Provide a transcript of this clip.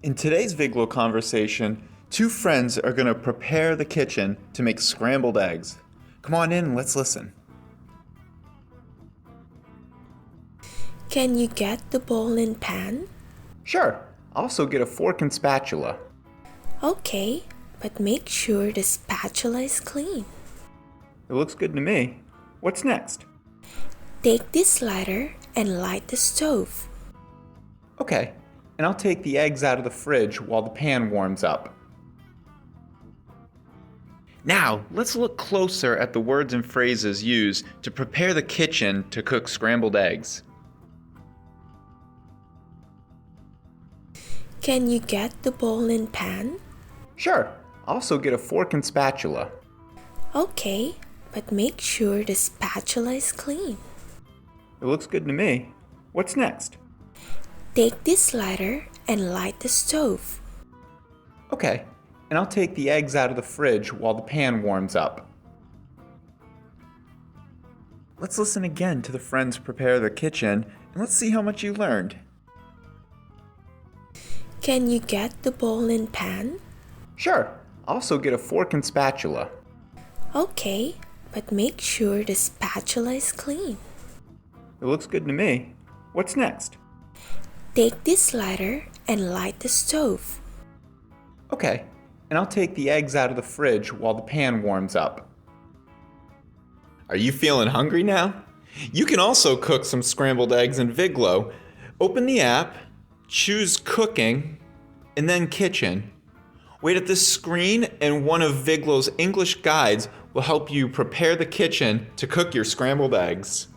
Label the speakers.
Speaker 1: In today's Viglo conversation, two friends are going to prepare the kitchen to make scrambled eggs. Come on in and let's listen.
Speaker 2: Can you get the bowl and pan?
Speaker 1: Sure, I'll also get a fork and spatula.
Speaker 2: Okay, but make sure the spatula is clean.
Speaker 1: It looks good to me. What's next?
Speaker 2: Take this lighter and light the stove.
Speaker 1: Okay, and I'll take the eggs out of the fridge while the pan warms up. Now, let's look closer at the words and phrases used to prepare the kitchen to cook scrambled eggs.
Speaker 2: Can you get the bowl and pan?
Speaker 1: Sure, I'll also get a fork and spatula.
Speaker 2: Okay, but make sure the spatula is clean.
Speaker 1: It looks good to me. What's next?
Speaker 2: Take this lighter and light the stove.
Speaker 1: Okay, and I'll take the eggs out of the fridge while the pan warms up. Let's listen again to the friends prepare the kitchen, and let's see how much you learned.
Speaker 2: Can you get the bowl and pan?
Speaker 1: Sure, I'll also get a fork and spatula.
Speaker 2: Okay, but make sure the spatula is clean.
Speaker 1: It looks good to me. What's next?
Speaker 2: Take this lighter and light the stove.
Speaker 1: Okay, and I'll take the eggs out of the fridge while the pan warms up. Are you feeling hungry now? You can also cook some scrambled eggs in Viglo. Open the app, choose Cooking, and then Kitchen. Wait at this screen and one of Viglo's English guides will help you prepare the kitchen to cook your scrambled eggs.